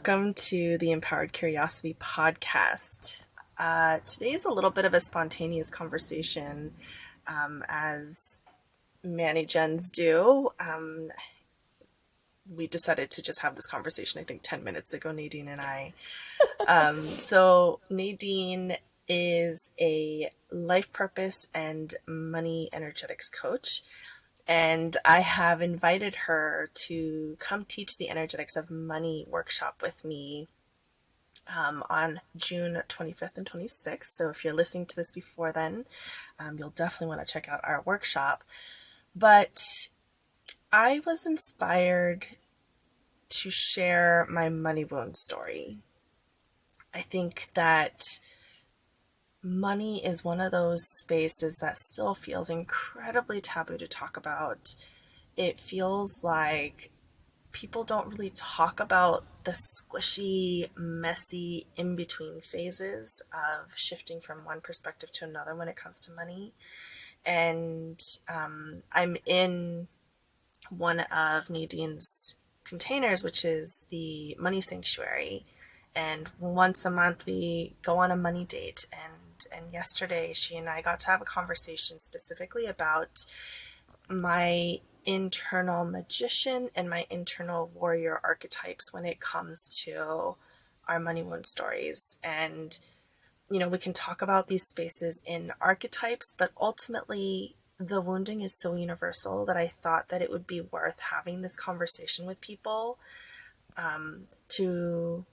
welcome to the Empowered Curiosity podcast. Today is a little bit of a spontaneous conversation, as many gens do. We decided to just have this conversation, I think, 10 minutes ago, Nadine and I. So Nadine is a life purpose and money energetics coach. And I have invited her to come teach the energetics of money workshop with me on June 25th and 26th. So if you're listening to this before then, you'll definitely want to check out our workshop. But I was inspired to share my money wound story. I think that money is one of those spaces that still feels incredibly taboo to talk about. It feels like people don't really talk about the squishy, messy, in-between phases of shifting from one perspective to another when it comes to money. And I'm in one of Nadine's containers, which is the Money Sanctuary. And once a month we go on a money date. And yesterday she and I got to have a conversation specifically about my internal magician and my internal warrior archetypes when it comes to our money wound stories. And, we can talk about these spaces in archetypes, but ultimately the wounding is so universal that I thought that it would be worth having this conversation with people, to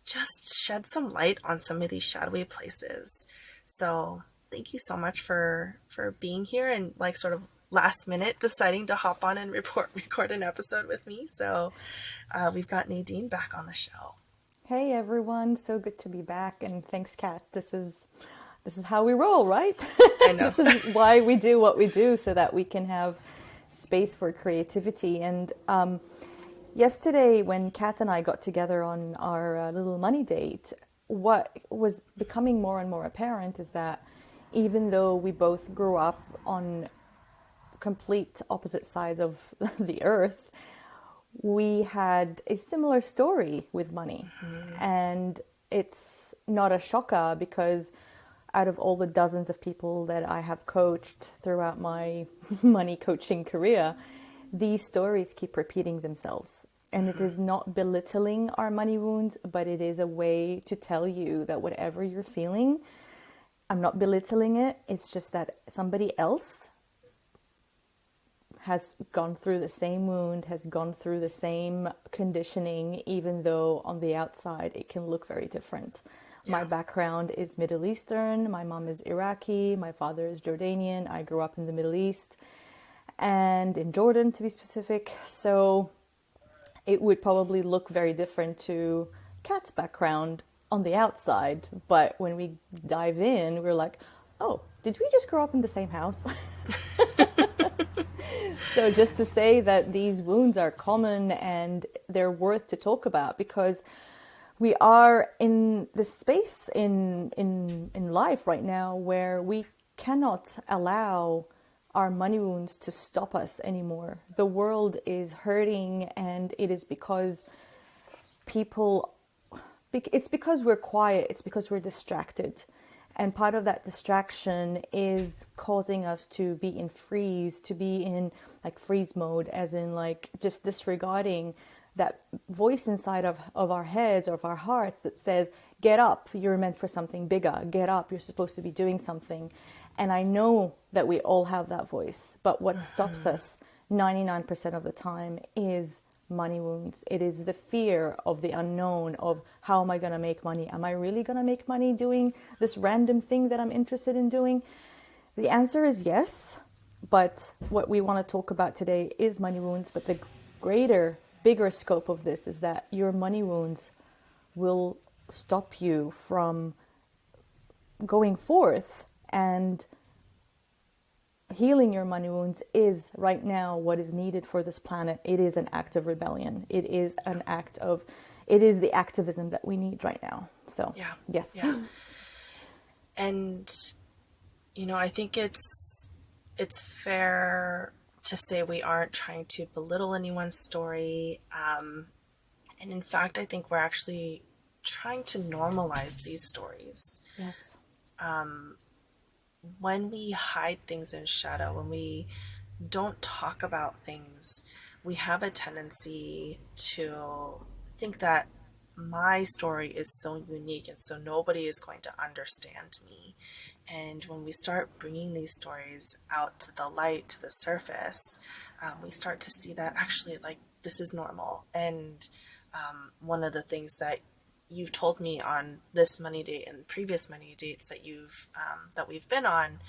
just shed some light on some of these shadowy places. So thank you so much for being here and sort of last minute deciding to hop on and record an episode with me. So we've got Nadine back on the show. Hey everyone, so good to be back, and thanks, Kat. This is how we roll, right? I know. This is why we do what we do, so that we can have space for creativity. And yesterday, when Kat and I got together on our little money date, what was becoming more and more apparent is that even though we both grew up on complete opposite sides of the earth, we had a similar story with money. Mm-hmm. And it's not a shocker, because out of all the dozens of people that I have coached throughout my money coaching career, these stories keep repeating themselves. And it is not belittling our money wounds, but it is a way to tell you that whatever you're feeling, I'm not belittling it. It's just that somebody else has gone through the same wound, has gone through the same conditioning, even though on the outside it can look very different. Yeah. My background is Middle Eastern. My mom is Iraqi. My father is Jordanian. I grew up in the Middle East and in Jordan, to be specific. So it would probably look very different to Kat's background on the outside. But when we dive in, we're like, oh, did we just grow up in the same house? So just to say that these wounds are common and they're worth to talk about, because we are in the space in life right now where we cannot allow our money wounds to stop us anymore. The world is hurting, and it is because it's because we're quiet, it's because we're distracted. And part of that distraction is causing us to be in freeze mode, as in just disregarding that voice inside of our heads or of our hearts that says, get up, you're meant for something bigger, get up, you're supposed to be doing something. And I know that we all have that voice, but what stops us 99% of the time is money wounds. It is the fear of the unknown, of how am I going to make money? Am I really going to make money doing this random thing that I'm interested in doing? The answer is yes, but what we want to talk about today is money wounds. But the bigger scope of this is that your money wounds will stop you from going forth, and healing your money wounds is right now what is needed for this planet. It is an act of rebellion. It is the activism that we need right now. So, yeah. Yes. Yeah. And, I think it's fair to say we aren't trying to belittle anyone's story. And in fact, I think we're actually trying to normalize these stories. Yes. When we hide things in shadow, when we don't talk about things, we have a tendency to think that my story is so unique and so nobody is going to understand me. And when we start bringing these stories out to the light, to the surface, we start to see that actually, like, this is normal. And one of the things that you've told me on this money date and previous money dates that we've been on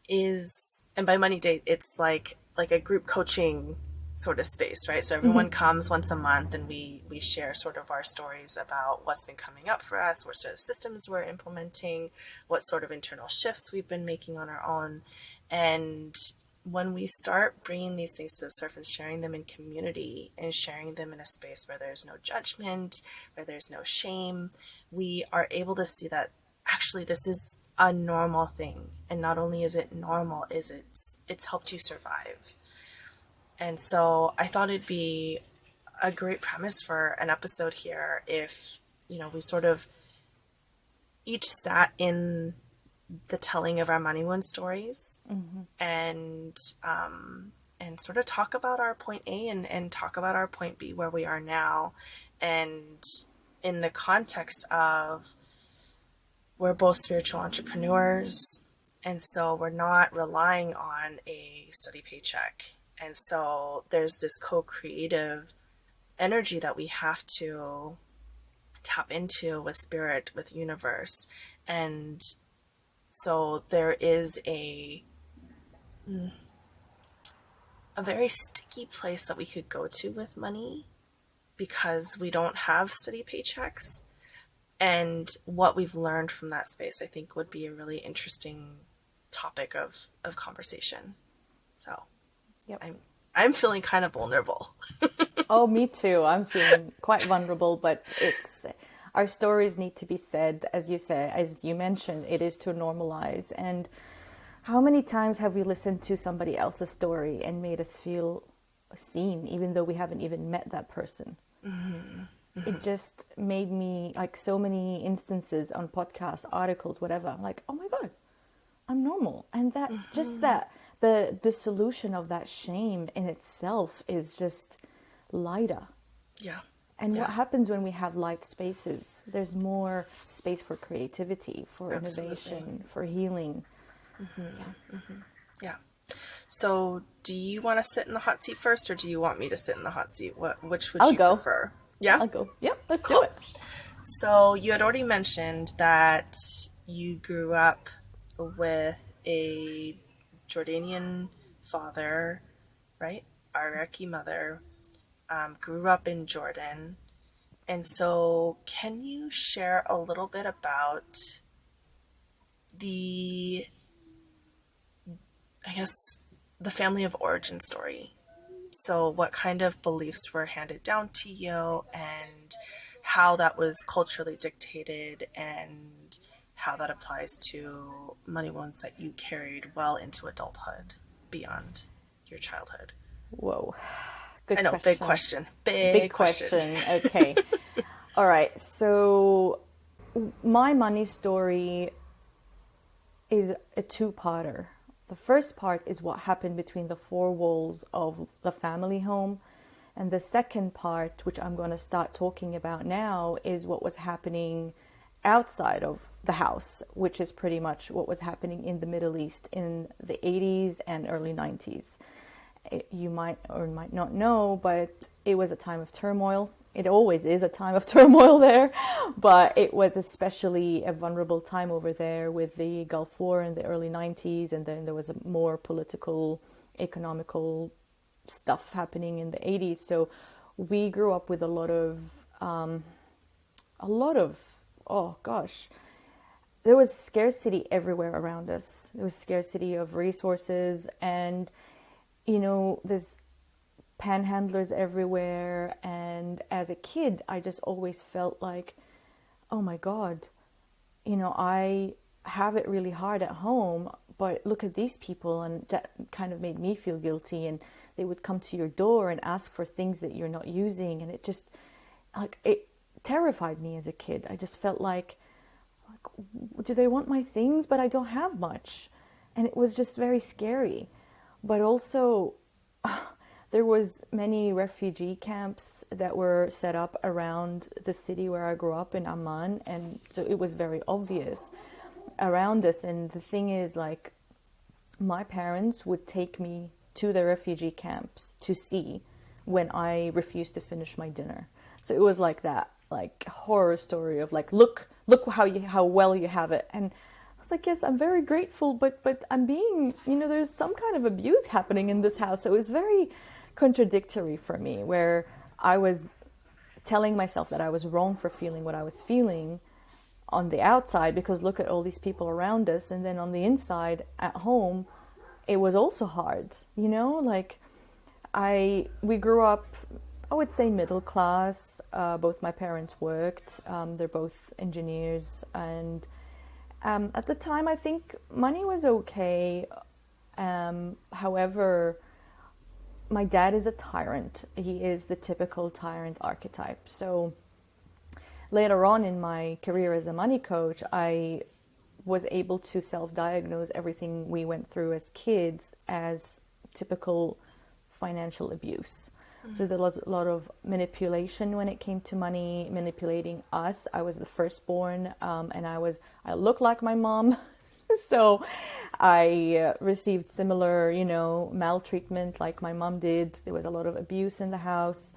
is, and by money date, it's like a group coaching sort of space, right? So everyone comes once a month and we share sort of our stories about what's been coming up for us, what sort of systems we're implementing, what sort of internal shifts we've been making on our own. And when we start bringing these things to the surface, sharing them in community and sharing them in a space where there's no judgment, where there's no shame, we are able to see that actually this is a normal thing. And not only is it normal, is it's helped you survive. And so I thought it'd be a great premise for an episode here if, we sort of each sat in the telling of our money wound stories, and and sort of talk about our point A and talk about our point B where we are now, and in the context of we're both spiritual entrepreneurs, and so we're not relying on a steady paycheck, and so there's this co-creative energy that we have to tap into with spirit, with universe. And so there is a very sticky place that we could go to with money because we don't have steady paychecks. And what we've learned from that space, I think, would be a really interesting topic of conversation. So Yep. I'm feeling kind of vulnerable. Oh, me too. I'm feeling quite vulnerable, but it's our stories need to be said, as you say, as you mentioned, it is to normalize. And how many times have we listened to somebody else's story and made us feel seen, even though we haven't even met that person? It just made me, like, so many instances on podcasts, articles, whatever. I'm like, oh my God, I'm normal. And that, just that, the solution of that shame in itself is just lighter. Yeah. And Yeah. what happens when we have light spaces? There's more space for creativity, for Absolutely. innovation, for healing. Yeah. So, do you want to sit in the hot seat first, or do you want me to sit in the hot seat? Which would I'll you go. prefer? Yeah? I'll go. Yep, let's do Cool. it. So, you had already mentioned that you grew up with a Jordanian father, right? Iraqi mother, grew up in Jordan. And so, can you share a little bit about the, I guess, the family of origin story? So, what kind of beliefs were handed down to you, and how that was culturally dictated, and how that applies to money wounds that you carried well into adulthood beyond your childhood? Whoa. I Good know, big question. question. Big Big question. question. Okay. All right. So, my money story is a two-parter. The first part is what happened between the four walls of the family home. And the second part, which I'm going to start talking about now, is what was happening outside of the house, which is pretty much what was happening in the Middle East in the 80s and early 90s. You might or might not know, but it was a time of turmoil. It always is a time of turmoil there, but it was especially a vulnerable time over there with the Gulf War in the early 90s, and then there was a more political, economical stuff happening in the 80s. So we grew up with oh gosh, there was scarcity everywhere around us. There was scarcity of resources, and there's panhandlers everywhere. And as a kid, I just always felt like, oh my God, I have it really hard at home, but look at these people. And that kind of made me feel guilty. And they would come to your door and ask for things that you're not using. And like it terrified me as a kid. I just felt do they want my things? But I don't have much. And it was just very scary. But also, there was many refugee camps that were set up around the city where I grew up in Amman. And so it was very obvious around us. And the thing is, like, my parents would take me to the refugee camps to see when I refused to finish my dinner. So it was like that, like horror story of like, look how well you have it. And I was like, yes, I'm very grateful, but I'm being, there's some kind of abuse happening in this house. So it was very contradictory for me, where I was telling myself that I was wrong for feeling what I was feeling on the outside, because look at all these people around us, and then on the inside at home it was also hard, like we grew up, I would say, middle class. Both my parents worked. They're both engineers, and at the time I think money was okay. However, my dad is a tyrant. He is the typical tyrant archetype. So later on in my career as a money coach, I was able to self-diagnose everything we went through as kids as typical financial abuse. Mm-hmm. So there was a lot of manipulation when it came to money, manipulating us. I was the firstborn, and I looked like my mom. So I received similar, maltreatment like my mom did. There was a lot of abuse in the house.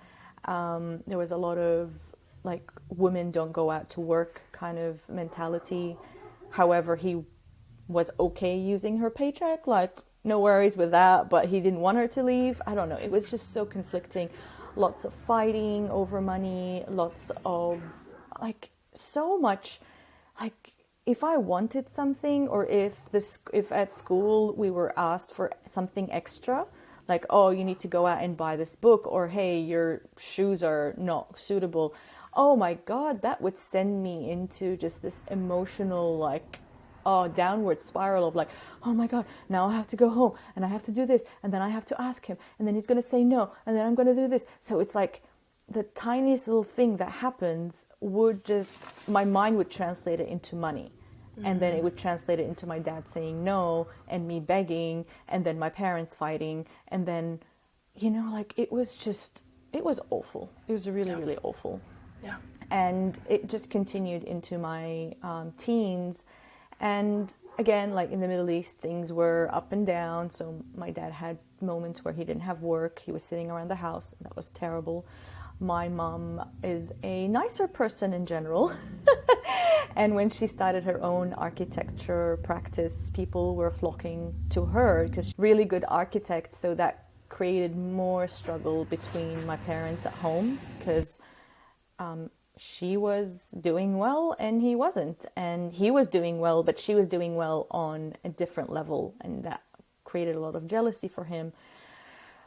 There was a lot of like women don't go out to work kind of mentality. However, he was okay using her paycheck, like no worries with that, but he didn't want her to leave. I don't know. It was just so conflicting. Lots of fighting over money, lots of like so much, like if I wanted something, or if at school we were asked for something extra, like, oh, you need to go out and buy this book, or hey, your shoes are not suitable. Oh my God, that would send me into just this emotional, like, downward spiral of like, oh my God, now I have to go home and I have to do this, and then I have to ask him, and then he's going to say no, and then I'm going to do this. So it's like the tiniest little thing that happens my mind would translate it into money. Mm-hmm. And then it would translate it into my dad saying no, and me begging, and then my parents fighting. And then, like it was awful. It was really, really awful. Yeah. And it just continued into my teens. And again, like in the Middle East, things were up and down. So my dad had moments where he didn't have work. He was sitting around the house. That was terrible. My mom is a nicer person in general. And when she started her own architecture practice, people were flocking to her because she's a really good architect. So that created more struggle between my parents at home, because she was doing well and he wasn't. And he was doing well, but she was doing well on a different level. And that created a lot of jealousy for him.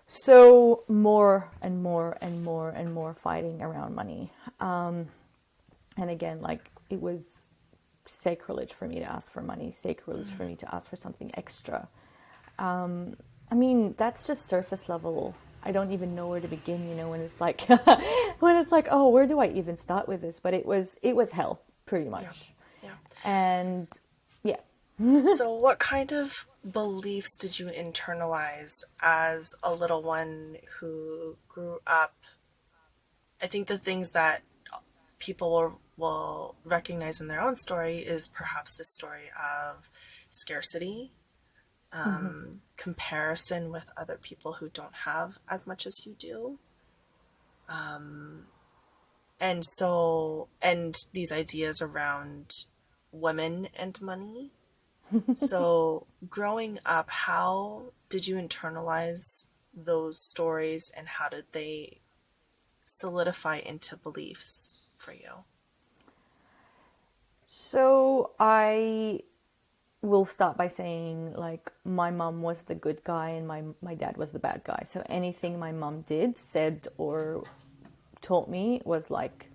So more and more and more and more fighting around money. And again, like it was sacrilege for me to ask for money, sacrilege for me to ask for something extra. I mean, that's just surface level. I don't even know where to begin, when it's like, oh, where do I even start with this? But it was hell, pretty much. Yeah. And yeah. So what kind of beliefs did you internalize as a little one who grew up? I think the things that people will recognize in their own story is perhaps the story of scarcity, comparison with other people who don't have as much as you do. And these ideas around women and money. So growing up, how did you internalize those stories, and how did they solidify into beliefs for you? So I will start by saying, like, my mom was the good guy and my dad was the bad guy. So anything my mom did, said, or taught me was like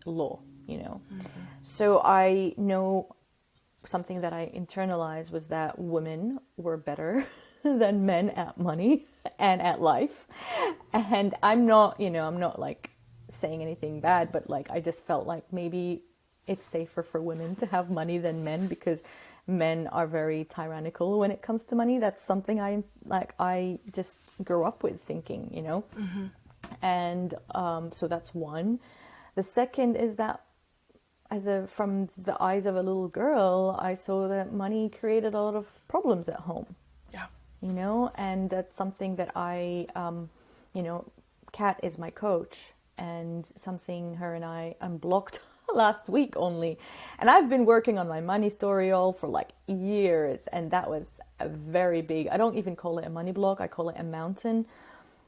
law, Mm-hmm. So I know something that I internalized was that women were better than men at money and at life. And I'm not like saying anything bad, but like I just felt like maybe it's safer for women to have money than men because men are very tyrannical when it comes to money. That's something I just grew up with thinking, you know. Mm-hmm. And so that's one. The second is that from the eyes of a little girl, I saw that money created a lot of problems at home, Yeah. you know, and that's something that you know, Kat is my coach, and something her and I unblocked last week only. And I've been working on my money story all for like years, and that was a very big, I don't even call it a money block, I call it a mountain.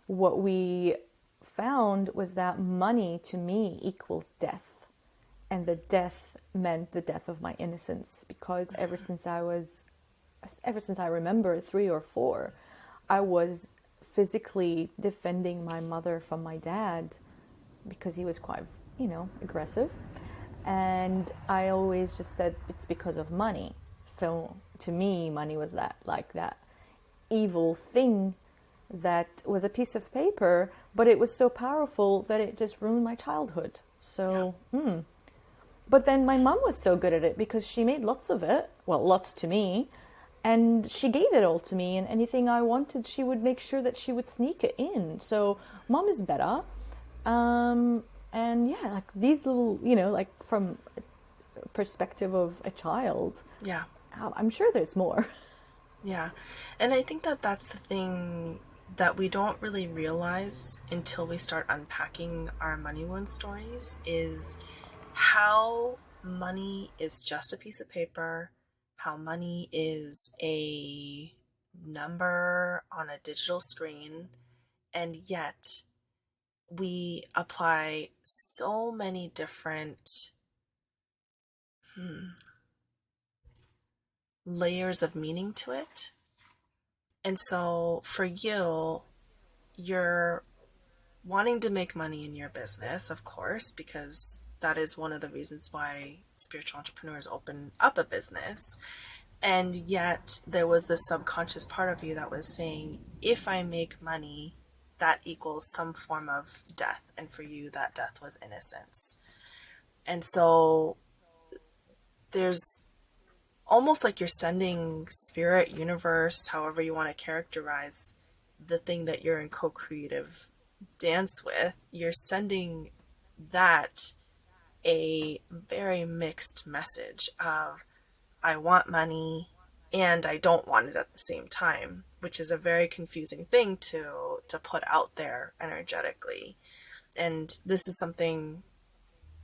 What we found was that money to me equals death. And the death meant the death of my innocence, because ever since I remember 3 or 4, I was physically defending my mother from my dad because he was quite, you know, aggressive. And I always just said it's because of money. So to me, money was that evil thing that was a piece of paper, but it was so powerful that it just ruined my childhood. Yeah. So, but then my mom was so good at it because she made lots of it, well, lots to me, and she gave it all to me. And anything I wanted, she would make sure that she would sneak it in. So mom is better. And yeah, like these little, you know, like from a perspective of a child, Yeah. I'm sure there's more. Yeah. And I think that that's the thing that we don't really realize until we start unpacking our money wound stories is how money is just a piece of paper, how money is a number on a digital screen, and yet we apply so many different layers of meaning to it. And so for you, you're wanting to make money in your business, of course, because that is one of the reasons why spiritual entrepreneurs open up a business. And yet there was this subconscious part of you that was saying, if I make money, that equals some form of death. And for you, that death was innocence. And so there's almost like you're sending spirit, universe, however you want to characterize the thing that you're in co-creative dance with, you're sending that a very mixed message of I want money and I don't want it at the same time, which is a very confusing thing to put out there energetically. And this is something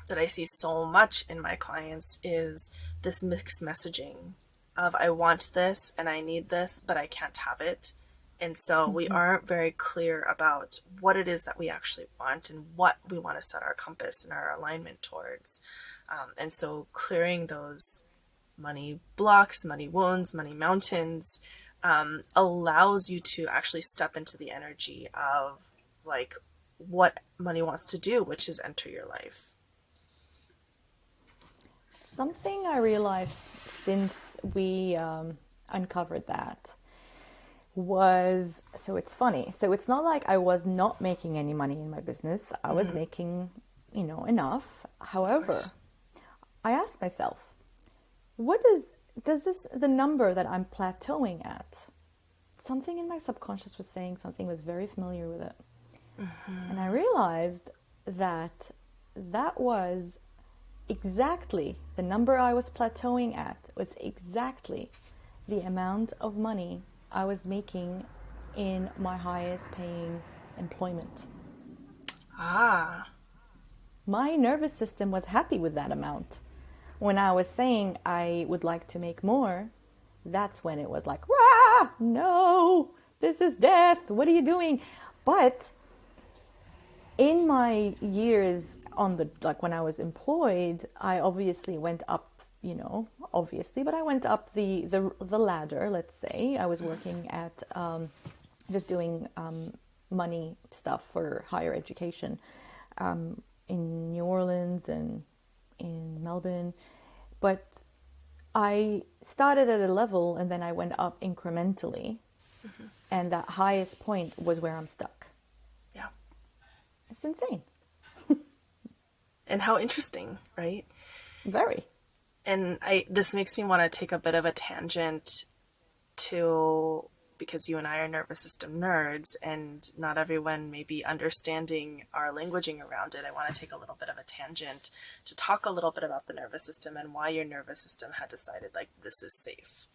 that I see so much in my clients is this mixed messaging of I want this and I need this, but I can't have it. And so we aren't very clear about what it is that we actually want and what we want to set our compass and our alignment towards. And so clearing those money blocks, money wounds, money mountains allows you to actually step into the energy of like what money wants to do, which is enter your life. Something I realized since we uncovered that was, so it's funny. So it's not like I was not making any money in my business. I was making, you know, enough. Of However, course. I asked myself, what does this, the number that I'm plateauing at, something in my subconscious was saying something was very familiar with it. And I realized that that was exactly the number I was plateauing at, was exactly the amount of money I was making in my highest paying employment. Ah, My nervous system was happy with that amount. When I was saying I would like to make more, that's when it was like, rah, no, this is death. What are you doing? But in my years on the, like when I was employed, I obviously went up, you know, obviously, but I went up the ladder. Let's say I was working at just doing money stuff for higher education in New Orleans and in Melbourne, but I started at a level and then I went up incrementally, and that highest point was where I'm stuck. yeah. It's insane. And how interesting, right? Very. And I this makes me want to take a bit of a tangent to, because you and I are nervous system nerds and not everyone may be understanding our languaging around it. I want to take a little bit of a tangent to talk a little bit about the nervous system and why your nervous system had decided like this is safe.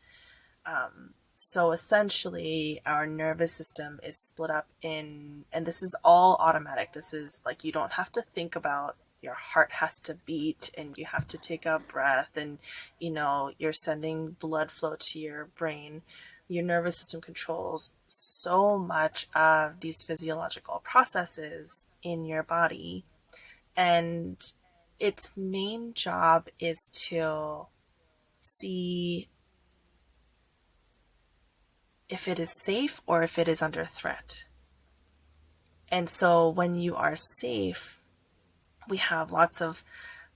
So essentially, our nervous system is split up in, and this is all automatic. This is like you don't have to think about, your heart has to beat and you have to take a breath and, you're sending blood flow to your brain. Your nervous system controls so much of these physiological processes in your body. And its main job is to see if it is safe or if it is under threat. And so when you are safe, we have lots of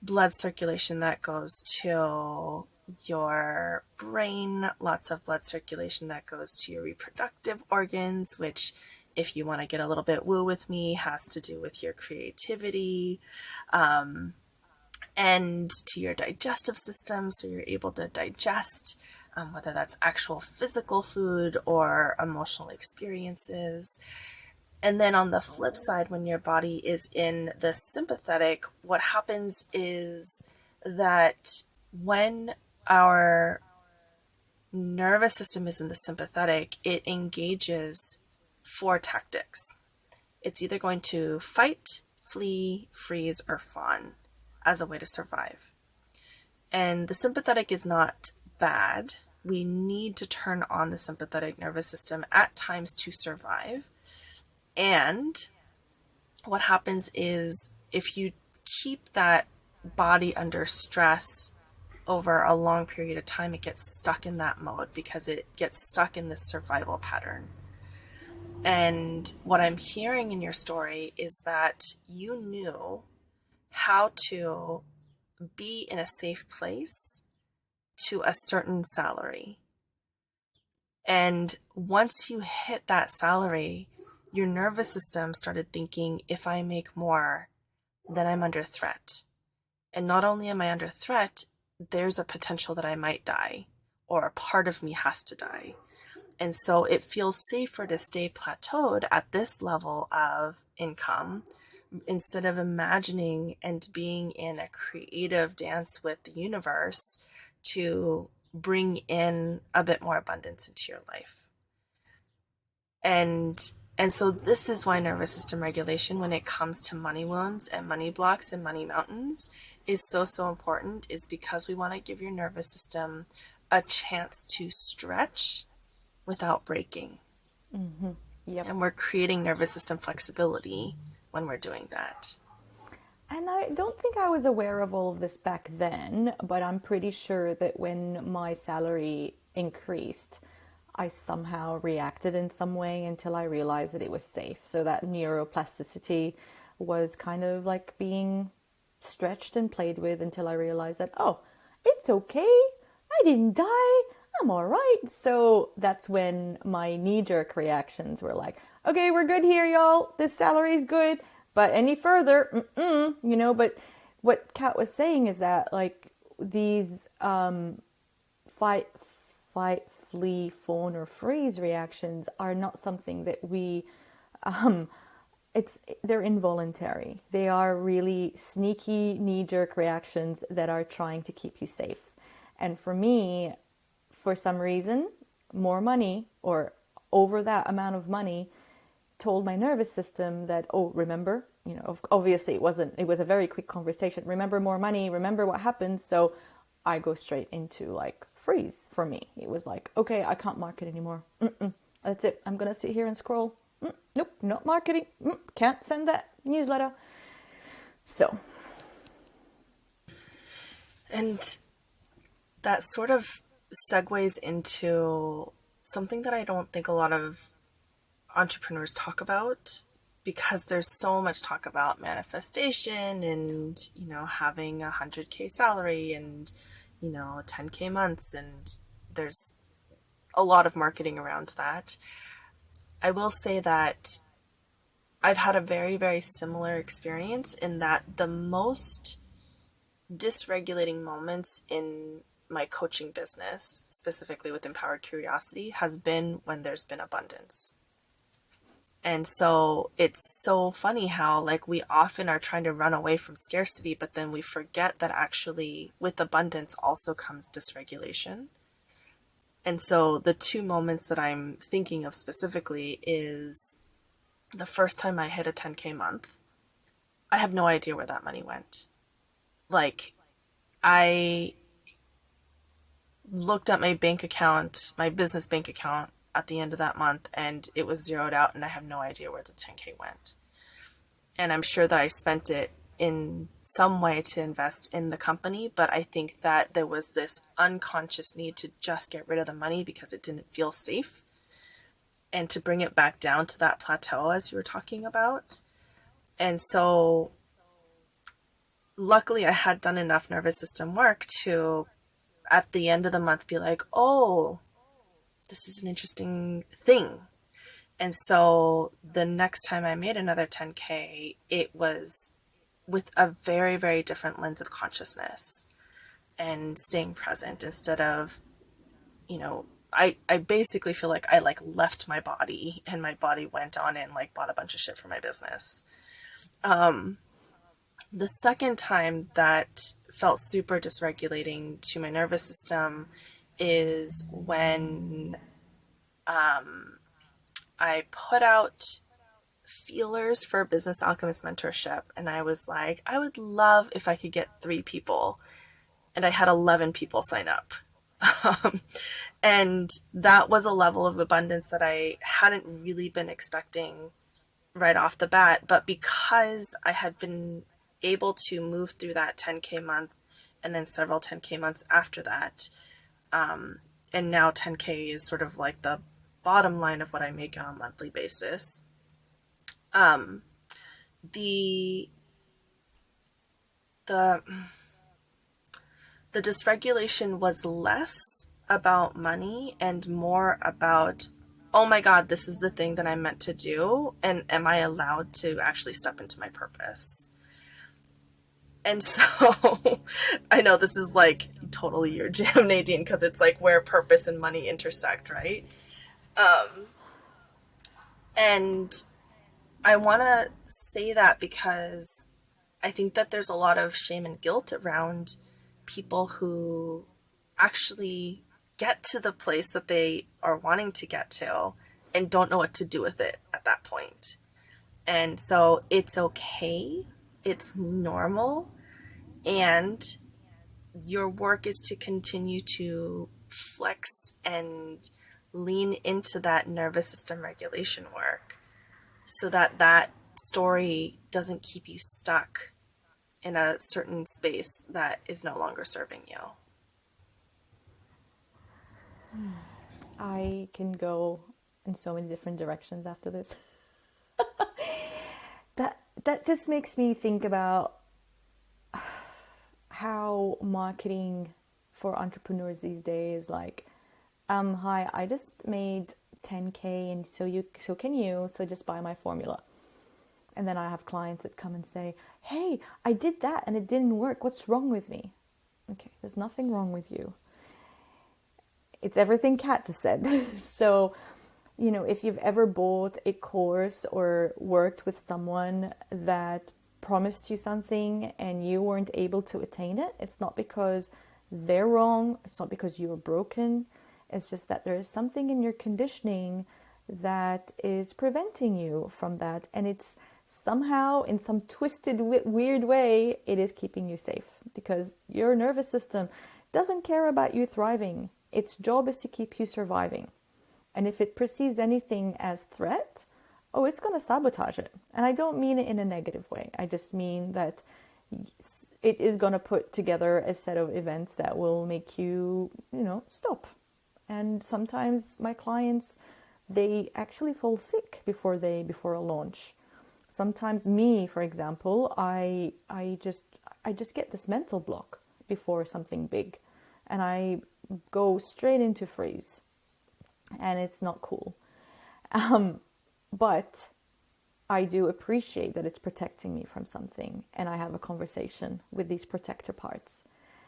blood circulation that goes to your brain, lots of blood circulation that goes to your reproductive organs, which, if you want to get a little bit woo with me, has to do with your creativity, and to your digestive system, so you're able to digest, whether that's actual physical food or emotional experiences. And then on the flip side, when your body is in the sympathetic, what happens is that when our nervous system is in the sympathetic, it engages four tactics. It's either going to fight, flee, freeze, or fawn as a way to survive. And the sympathetic is not bad. We need to turn on the sympathetic nervous system at times to survive. And what happens is if you keep that body under stress over a long period of time, it gets stuck in that mode because it gets stuck in this survival pattern. And what I'm hearing in your story is that you knew how to be in a safe place to a certain salary. And once you hit that salary, your nervous system started thinking, if I make more, then I'm under threat. And not only am I under threat, there's a potential that I might die, or a part of me has to die. And so it feels safer to stay plateaued at this level of income instead of imagining and being in a creative dance with the universe to bring in a bit more abundance into your life. And and so this is why nervous system regulation, when it comes to money wounds and money blocks and money mountains, is so important, is because we want to give your nervous system a chance to stretch without breaking. Yep. And we're creating nervous system flexibility when we're doing that. And I don't think I was aware of all of this back then, but I'm pretty sure that when my salary increased, I somehow reacted in some way until I realized that it was safe. So that neuroplasticity was kind of like being stretched and played with until I realized that, oh, it's okay. I didn't die. I'm all right. So that's when my knee jerk reactions were like, okay, we're good here, y'all. This salary's good. But any further, but what Kat was saying is that like these fight, flee, fawn, or freeze reactions are not something that we they're involuntary. They are really sneaky knee-jerk reactions that are trying to keep you safe. And for me, for some reason, more money or over that amount of money told my nervous system that, oh, remember, obviously it was a very quick conversation. Remember more money, remember what happens. So I go straight into like freeze for me. It was like, okay, I can't market anymore. That's it. I'm going to sit here and scroll. Nope, not marketing. Can't send that newsletter. So, And that sort of segues into something that I don't think a lot of entrepreneurs talk about, because there's so much talk about manifestation and having 100K salary and 10K months, and there's a lot of marketing around that. I will say that I've had a very, very similar experience in that the most dysregulating moments in my coaching business, specifically with Empowered Curiosity, has been when there's been abundance. And so it's so funny how, like, we often are trying to run away from scarcity, but then we forget that actually with abundance also comes dysregulation. And so the two moments that I'm thinking of specifically is the first time I hit a 10K month. I have no idea where that money went. Like, I looked at my bank account, my business bank account at the end of that month, and it was zeroed out, and I have no idea where the 10K went. And I'm sure that I spent it in some way to invest in the company, but I think that there was this unconscious need to just get rid of the money because it didn't feel safe, and to bring it back down to that plateau as you were talking about. And so luckily I had done enough nervous system work to at the end of the month be like, oh, this is an interesting thing. And so the next time I made another 10K, it was with a very, very different lens of consciousness and staying present instead of, you know, I basically feel like I like left my body and my body went on and like bought a bunch of shit for my business. Um, the second time that felt super dysregulating to my nervous system is when I put out feelers for Business Alchemist mentorship, and I was like, I would love if I could get 3 people, and I had 11 people sign up. um, and that was a level of abundance that I hadn't really been expecting right off the bat, but because I had been able to move through that 10K month and then several 10K months after that, and now 10K is sort of like the bottom line of what I make on a monthly basis. Um, the the the dysregulation was less about money and more about, oh my god, this is the thing that I'm meant to do, and am I allowed to actually step into my purpose? And so I know this is like totally your jam, Nadine, because it's like where purpose and money intersect, right? And I want to say that because I think that there's a lot of shame and guilt around people who actually get to the place that they are wanting to get to and don't know what to do with it at that point. And so it's okay, it's normal, and your work is to continue to flex and lean into that nervous system regulation work so that that story doesn't keep you stuck in a certain space that is no longer serving you. I can go in so many different directions after this. That just makes me think about how marketing for entrepreneurs these days, like, hi, I just made 10K, and so can you, so just buy my formula. And then I have clients that come and say, hey, I did that and it didn't work, what's wrong with me? Okay, there's nothing wrong with you. It's everything Kat just said. So, if you've ever bought a course or worked with someone that promised you something and you weren't able to attain it, it's not because they're wrong, it's not because you're broken, it's just that there is something in your conditioning that is preventing you from that, and it's somehow, in some twisted, weird way, it is keeping you safe because your nervous system doesn't care about you thriving. Its job is to keep you surviving. And if it perceives anything as threat, oh, it's going to sabotage it. And I don't mean it in a negative way. I just mean that it is going to put together a set of events that will make you, stop. And sometimes my clients, they actually fall sick before a launch. Sometimes me, for example, I just get this mental block before something big, and I go straight into freeze, and it's not cool. But I do appreciate that it's protecting me from something, and I have a conversation with these protector parts.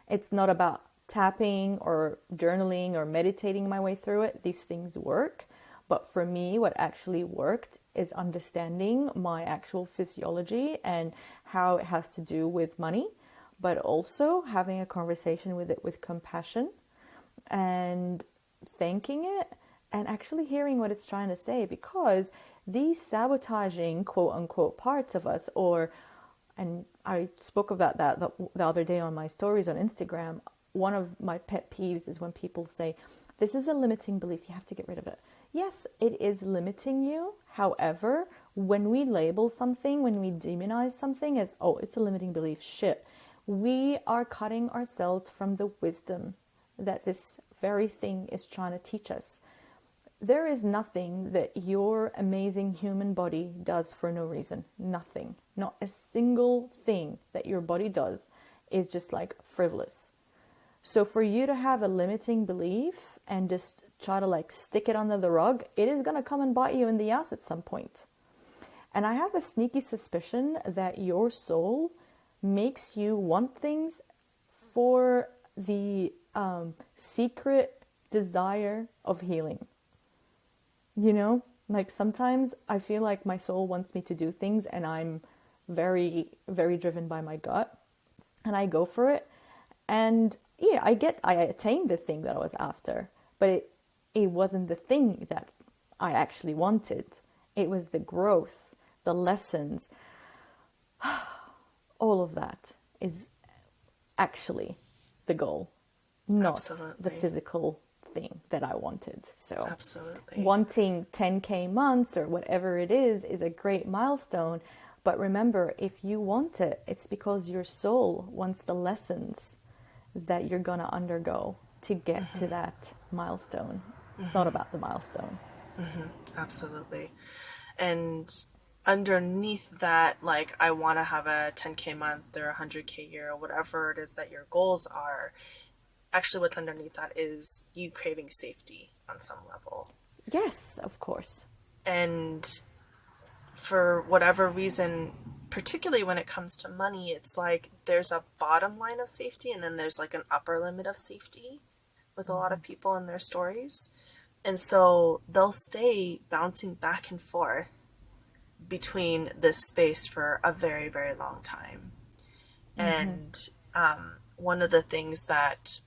It's not about tapping or journaling or meditating my way through it. These things work. But for me, what actually worked is understanding my actual physiology and how it has to do with money, but also having a conversation with it with compassion and thanking it and actually hearing what it's trying to say, because these sabotaging quote unquote parts of us, or and I spoke about that the other day on my stories on Instagram. One of my pet peeves is when people say, this is a limiting belief, you have to get rid of it. Yes, it is limiting you. However, when we label something, when we demonize something as, oh, it's a limiting belief, shit, we are cutting ourselves from the wisdom that this very thing is trying to teach us. There is nothing that your amazing human body does for no reason. Nothing. Not a single thing that your body does is just like frivolous. So for you to have a limiting belief and just try to like stick it under the rug, it is going to come and bite you in the ass at some point. And I have a sneaky suspicion that your soul makes you want things for the secret desire of healing. You know, like sometimes I feel like my soul wants me to do things and I'm very, very driven by my gut and I go for it. And yeah, I attained the thing that I was after, but it wasn't the thing that I actually wanted. It was the growth, the lessons, all of that is actually the goal, not the Absolutely. physical thing that I wanted. So Absolutely. wanting 10K months or whatever it is a great milestone. But remember, if you want it, it's because your soul wants the lessons that you're going to undergo to get to that milestone. It's not about the milestone. Absolutely. And underneath that, like, I want to have a 10K month or a 100K year or whatever it is that your goals are. Actually, what's underneath that is you craving safety on some level. Yes, of course. And for whatever reason, particularly when it comes to money, it's like there's a bottom line of safety and then there's like an upper limit of safety with a lot of people in their stories. And so they'll stay bouncing back and forth between this space for a very, very long time. And one of the things that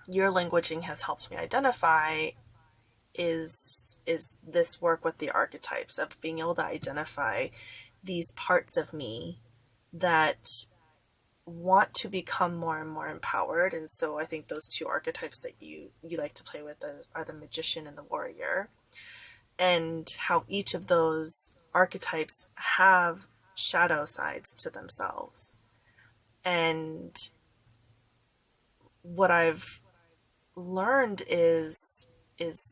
your languaging has helped me identify is this work with the archetypes of being able to identify these parts of me that want to become more and more empowered. And so I think those two archetypes that you like to play with are the magician and the warrior, and how each of those archetypes have shadow sides to themselves. And what I've learned is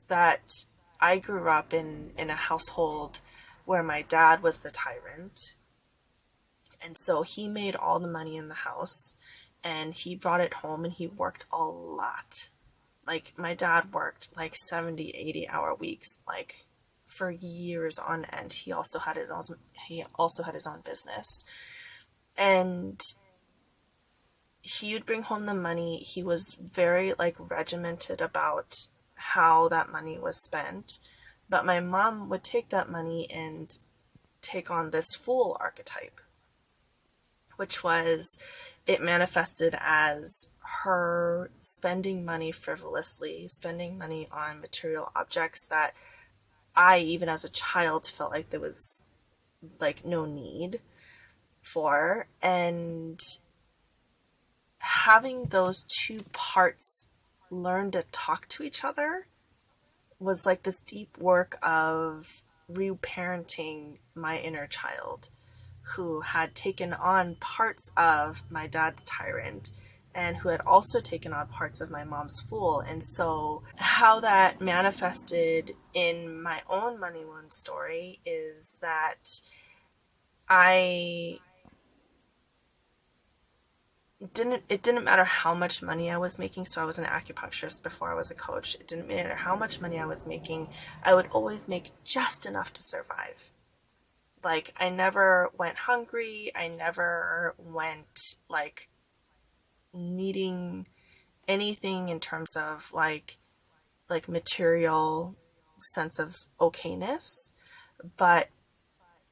that I grew up in a household where my dad was the tyrant. And so he made all the money in the house and he brought it home and he worked a lot. Like my dad worked like 70, 80-hour weeks, like for years on end. He also had his own business. And he would bring home the money. He was very like regimented about how that money was spent. But my mom would take that money and take on this fool archetype, which was it manifested as her spending money frivolously, spending money on material objects that I, even as a child, felt like there was like no need for. And having those two parts learn to talk to each other was like this deep work of reparenting my inner child who had taken on parts of my dad's tyrant and who had also taken on parts of my mom's fool. And so, how that manifested in my own money wound story is that I it didn't matter how much money I was making. So I was an acupuncturist before I was a coach. It didn't matter how much money I was making. I would always make just enough to survive. Like, I never went hungry. I never went like needing anything in terms of like material sense of okayness. But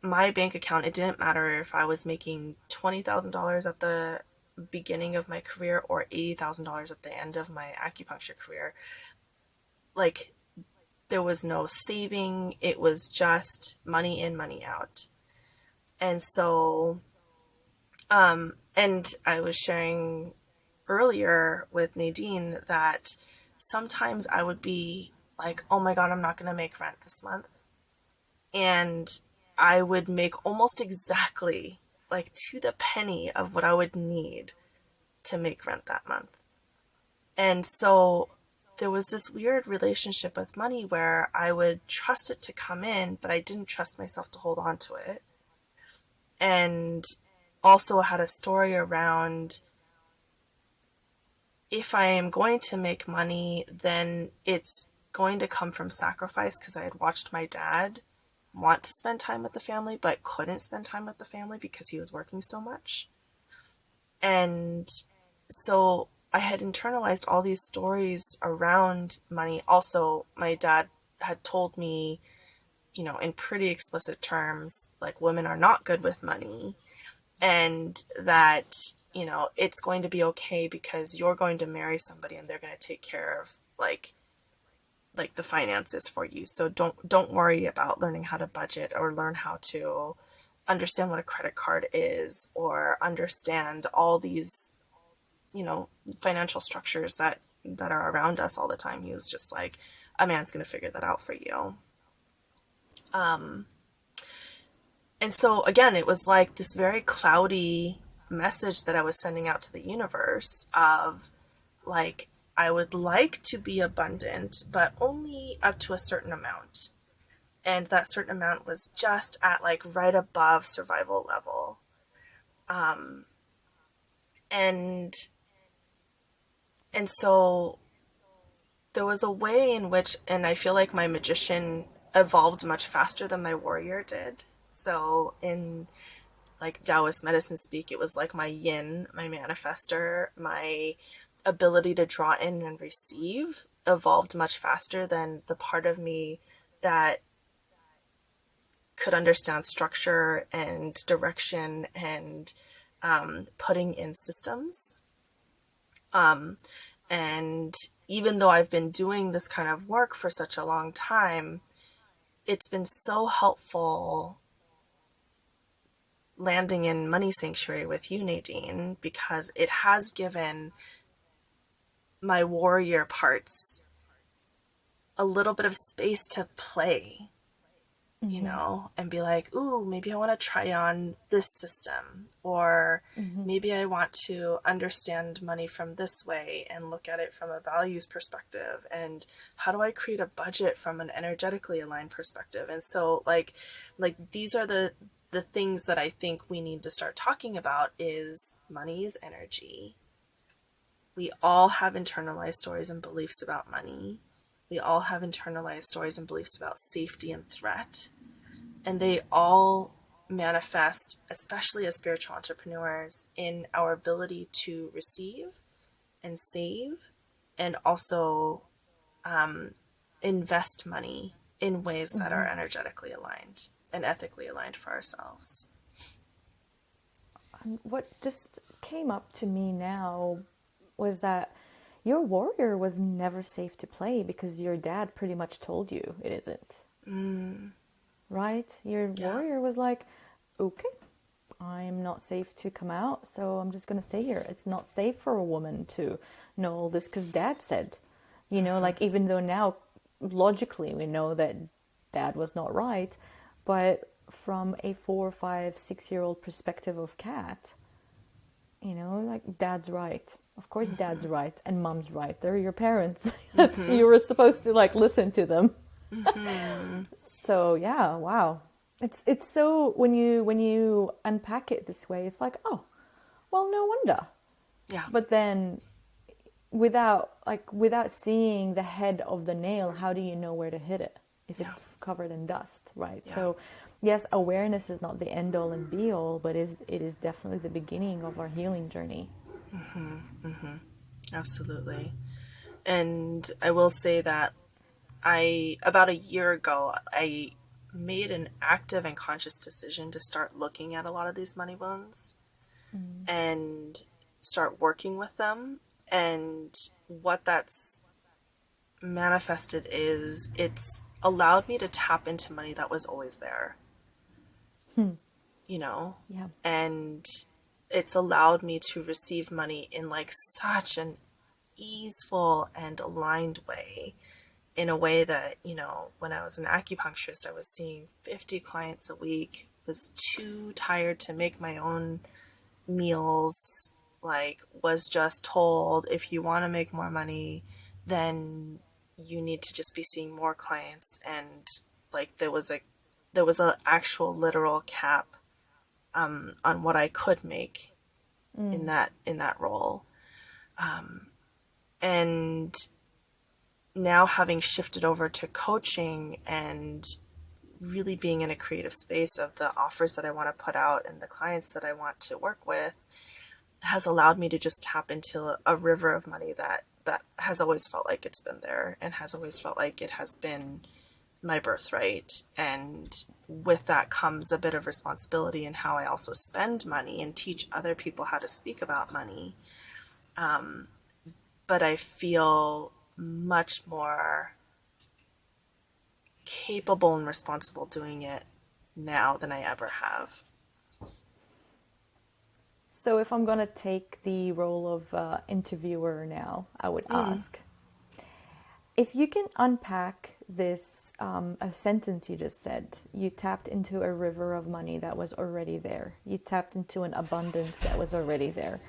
my bank account, it didn't matter if I was making $20,000 at the beginning of my career or $80,000 at the end of my acupuncture career. Like, there was no saving, it was just money in, money out. And so, and I was sharing earlier with Nadine that sometimes I would be like, oh my God, I'm not going to make rent this month. And I would make almost exactly like to the penny of what I would need to make rent that month. And so there was this weird relationship with money where I would trust it to come in, but I didn't trust myself to hold on to it. And also had a story around, if I am going to make money, then it's going to come from sacrifice, because I had watched my dad want to spend time with the family but couldn't spend time with the family because he was working so much. And so I had internalized all these stories around money. Also, my dad had told me, in pretty explicit terms, like, women are not good with money, and that, it's going to be okay because you're going to marry somebody and they're going to take care of like the finances for you. So don't worry about learning how to budget or learn how to understand what a credit card is or understand all these, financial structures that are around us all the time. He was just like, a man's going to figure that out for you. And so again, it was like this very cloudy message that I was sending out to the universe of, like, I would like to be abundant, but only up to a certain amount. And that certain amount was just at like right above survival level. Um, and and so there was a way in which, and I feel like my magician evolved much faster than my warrior did. So in like Taoist medicine speak, it was like my yin, my manifester, my ability to draw in and receive evolved much faster than the part of me that could understand structure and direction and putting in systems. Um, and even though I've been doing this kind of work for such a long time, it's been so helpful landing in Money Sanctuary with you, Nadine, because it has given my warrior parts a little bit of space to play, Mm-hmm. and be like, ooh, maybe I want to try on this system, or Mm-hmm. maybe I want to understand money from this way and look at it from a values perspective. And how do I create a budget from an energetically aligned perspective? And so, like these are the things that I think we need to start talking about. Is money is energy. We all have internalized stories and beliefs about money. We all have internalized stories and beliefs about safety and threat. And they all manifest, especially as spiritual entrepreneurs, in our ability to receive and save, and also invest money in ways that Mm-hmm. are energetically aligned and ethically aligned for ourselves. And what just came up to me now was that your warrior was never safe to play because your dad pretty much told you it isn't. Mm, Right? Your yeah. warrior was like, okay, I'm not safe to come out, so I'm just going to stay here. It's not safe for a woman to know all this because dad said, Mm-hmm. like, even though now logically we know that dad was not right, but from a 4, 5, 6 year old perspective of Kat, like, dad's right. Of course, dad's right and mom's right. They're your parents. Mm-hmm. You were supposed to like listen to them. Mm-hmm. So yeah, wow. It's so when you unpack it this way, it's like, oh, well, no wonder. Yeah. But then without seeing the head of the nail, how do you know where to hit it if Yeah. it's covered in dust, right? Yeah. So yes, awareness is not the end all and be all, but it is definitely the beginning of our healing journey. Absolutely. And I will say that about a year ago, I made an active and conscious decision to start looking at a lot of these money wounds and start working with them. And what that's manifested is it's allowed me to tap into money that was always there, you know, Yeah. and it's allowed me to receive money in like such an easeful and aligned way, in a way that, when I was an acupuncturist, I was seeing 50 clients a week, was too tired to make my own meals, like, was just told if you want to make more money, then you need to just be seeing more clients. And like, there was a actual literal cap on what I could make in that role. And now, having shifted over to coaching and really being in a creative space of the offers that I want to put out and the clients that I want to work with, has allowed me to just tap into a river of money that has always felt like it's been there and has always felt like it has been my birthright. And with that comes a bit of responsibility in how I also spend money and teach other people how to speak about money. But I feel much more capable and responsible doing it now than I ever have. So if I'm gonna take the role of interviewer now, I would ask if you can unpack this a sentence you just said. You tapped into a river of money that was already there. You tapped into an abundance that was already there.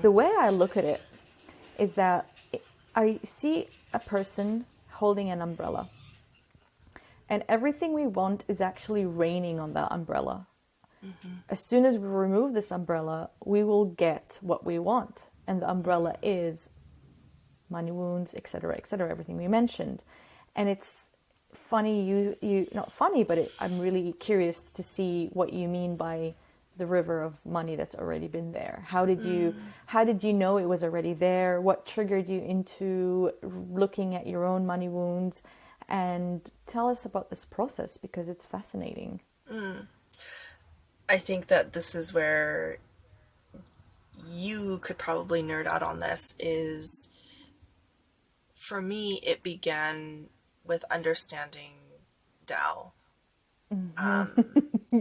The way I look at it is that I see a person holding an umbrella, and everything we want is actually raining on that umbrella. As soon as we remove this umbrella, we will get what we want. And the umbrella is money wounds, etc., everything we mentioned. And it's funny, you not funny, but I'm really curious to see what you mean by the river of money that's already been there. How did you know it was already there? What triggered you into looking at your own money wounds? And tell us about this process, because it's fascinating. I think that this is where you could probably nerd out on this. Is, for me, it began with understanding Tao. Oh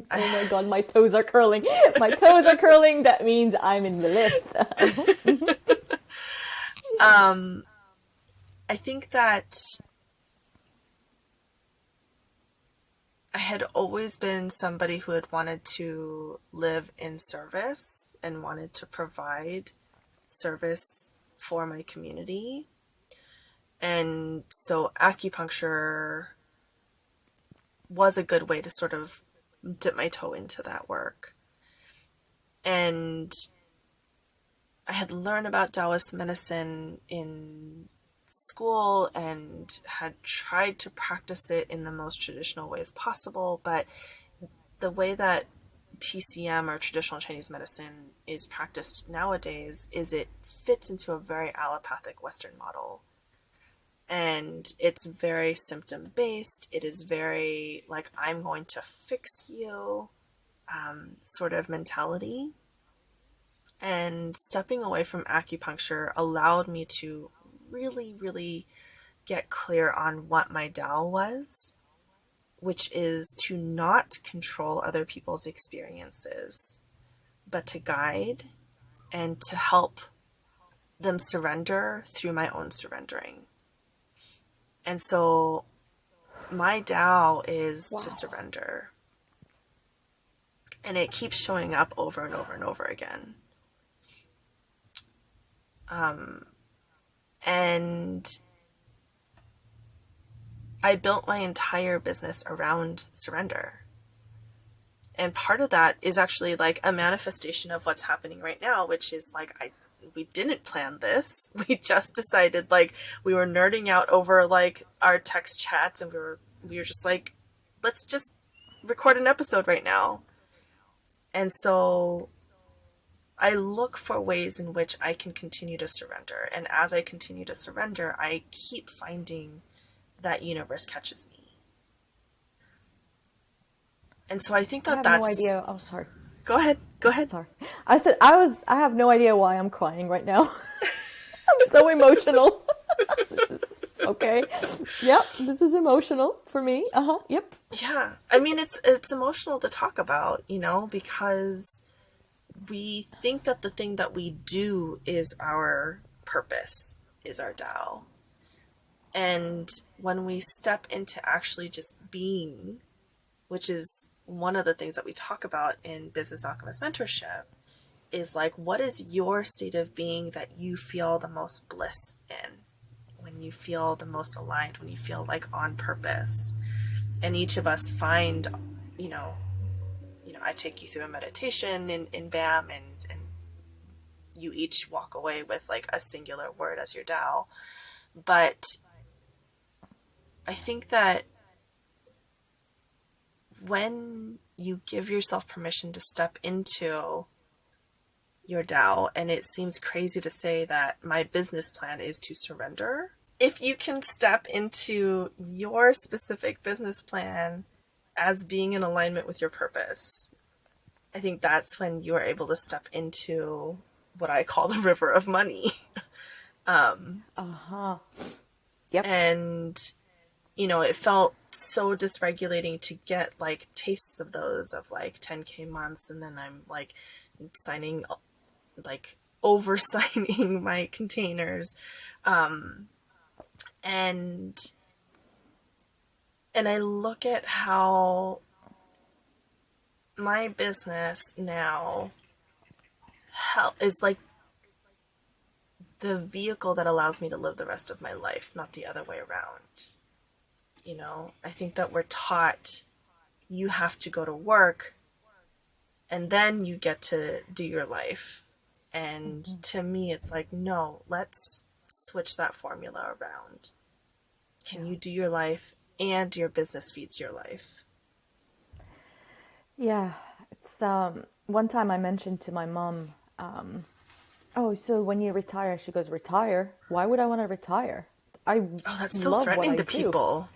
my god, my toes are curling. My toes are curling. That means I'm in the list. I think that I had always been somebody who had wanted to live in service and wanted to provide service for my community. And so acupuncture was a good way to sort of dip my toe into that work. And I had learned about Taoist medicine in school and had tried to practice it in the most traditional ways possible, but the way that TCM, or traditional Chinese medicine, is practiced nowadays is it fits into a very allopathic Western model. And it's very symptom based. It is very like, I'm going to fix you sort of mentality. And stepping away from acupuncture allowed me to really, really get clear on what my Tao was, which is to not control other people's experiences, but to guide and to help them surrender through my own surrendering. And so my Tao is to Wow. surrender. And it keeps showing up over and over and over again. And I built my entire business around surrender. And part of that is actually like a manifestation of what's happening right now, which is like, we didn't plan this. We just decided, like, we were nerding out over like our text chats, and we were just like, let's just record an episode right now. And so I look for ways in which I can continue to surrender. And as I continue to surrender, I keep finding that universe catches me. And so I think I that have no that's. idea. Oh, sorry. Go ahead. Go ahead. Sorry. I said I have no idea why I'm crying right now. I'm so emotional. This is okay. Yep, this is emotional for me. Uh-huh. Yep. Yeah. I mean, it's emotional to talk about, because we think that the thing that we do is our purpose, is our Tao. And when we step into actually just being, which is one of the things that we talk about in Business Alchemist Mentorship, is like, what is your state of being that you feel the most bliss in? When you feel the most aligned, when you feel like on purpose. And each of us find, you know, I take you through a meditation in BAM, and you each walk away with like a singular word as your Tao. But I think that when you give yourself permission to step into your Tao, and it seems crazy to say that my business plan is to surrender. If you can step into your specific business plan as being in alignment with your purpose, I think that's when you are able to step into what I call the river of money. Uh-huh. Yep. And, it felt so dysregulating to get like tastes of those, of like 10K months. And then I'm like signing, like over signing my containers. And I look at how my business now is like the vehicle that allows me to live the rest of my life, not the other way around. I think that we're taught you have to go to work and then you get to do your life. And to me, it's like, no, let's switch that formula around. Can you do your life and your business feeds your life? Yeah. It's one time I mentioned to my mom, oh, so when you retire, she goes, retire? Why would I want to retire? I Oh, that's so love what threatening I to do. people.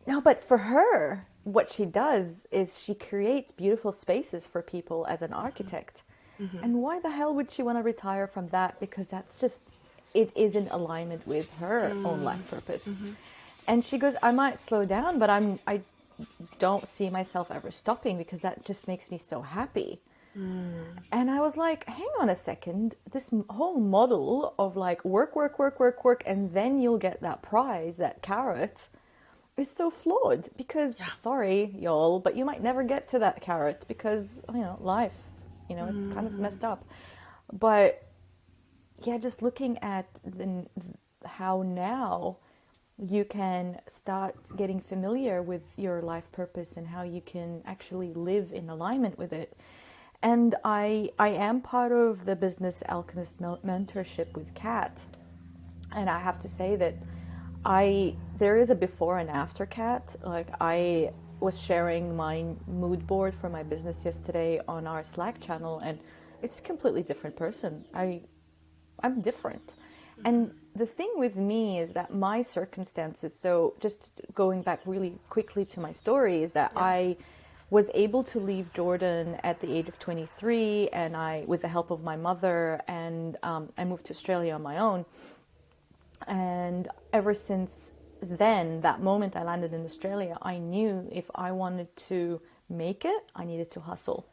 No, but for her, what she does is she creates beautiful spaces for people as an architect. Mm-hmm. And why the hell would she want to retire from that? Because that's just, it is in alignment with her own life purpose. Mm-hmm. And she goes, I might slow down, but I don't see myself ever stopping because that just makes me so happy. And I was like, hang on a second, this whole model of like work, work, work, work, work, and then you'll get that prize, that carrot, is so flawed because, Yeah. sorry, y'all, but you might never get to that carrot because, life, it's kind of messed up. But yeah, just looking at how now you can start getting familiar with your life purpose and how you can actually live in alignment with it. And I am part of the Business Alchemist mentorship with Kat. And I have to say that there is a before and after Kat. Like I was sharing my mood board for my business yesterday on our Slack channel, and it's a completely different person. I'm different. And the thing with me is that my circumstances, so just going back really quickly to my story, is that Yeah. I was able to leave Jordan at the age of 23, and with the help of my mother, and I moved to Australia on my own. And ever since then, that moment I landed in Australia, I knew if I wanted to make it, I needed to hustle.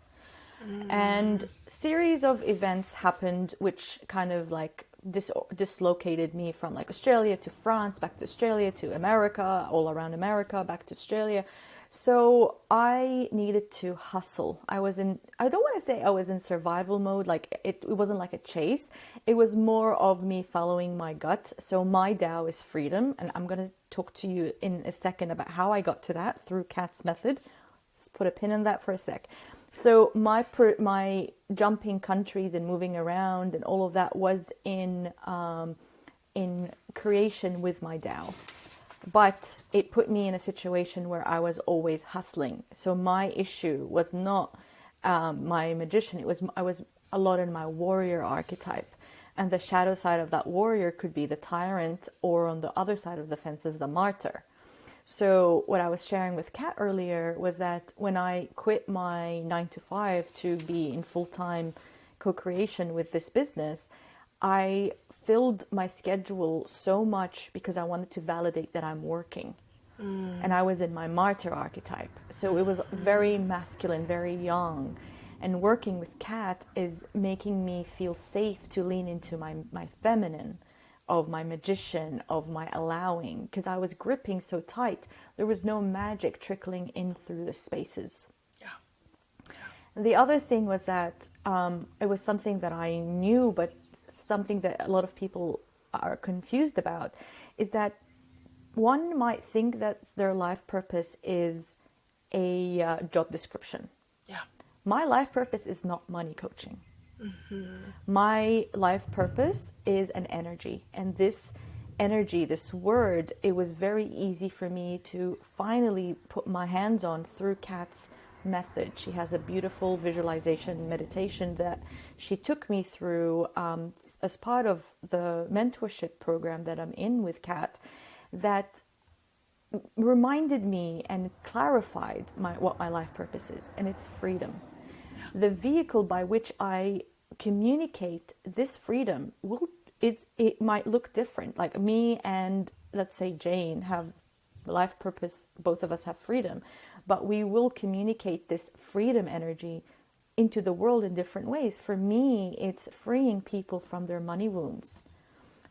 And series of events happened which kind of like dislocated me from like Australia to France, back to Australia to America, all around America, back to Australia. So I needed to hustle. I don't want to say I was in survival mode, like it wasn't like a chase. It was more of me following my gut. So my Tao is freedom, and I'm going to talk to you in a second about how I got to that through Kat's method. Let's put a pin in that for a sec. So my jumping countries and moving around and all of that was in creation with my Tao. but it put me in a situation where I was always hustling. So my issue was not my magician. It was I was a lot in my warrior archetype, and the shadow side of that warrior could be the tyrant, or on the other side of the fence is the martyr. So what I was sharing with Kat earlier was that when I quit my 9 to 5 to be in full-time co-creation with this business, I filled my schedule so much because I wanted to validate that I'm working. And I was in my martyr archetype. So it was very masculine, very young. And working with Kat is making me feel safe to lean into my feminine, of my magician, of my allowing, because I was gripping so tight. There was no magic trickling in through the spaces. Yeah. And the other thing was that it was something that I knew, but something that a lot of people are confused about, is that one might think that their life purpose is a job description. Yeah. My life purpose is not money coaching. My life purpose is an energy. And this energy, this word, it was very easy for me to finally put my hands on through Kat's method. She has a beautiful visualization meditation that she took me through as part of the mentorship program that I'm in with Kat, that reminded me and clarified what my life purpose is, and it's freedom. The vehicle by which I communicate this freedom it might look different. Like me and, let's say, Jane have life purpose, both of us have freedom, but we will communicate this freedom energy into the world in different ways. For me, it's freeing people from their money wounds.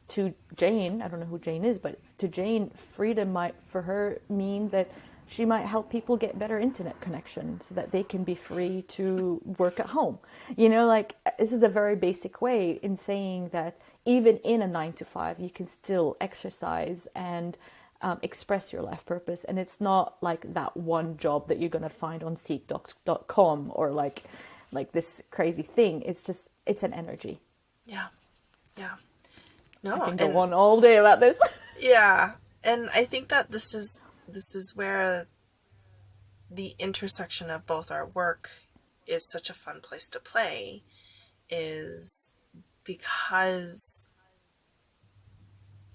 To Jane, I don't know who Jane is, but to Jane, freedom might for her mean that she might help people get better internet connection so that they can be free to work at home. Like, this is a very basic way in saying that even in a 9 to 5, you can still exercise and express your life purpose. And it's not like that one job that you're going to find on seek.com or like this crazy thing. It's an energy. Yeah. Yeah. I No, can go and on all day about this. yeah, and I think that this is where the intersection of both our work is such a fun place to play, is because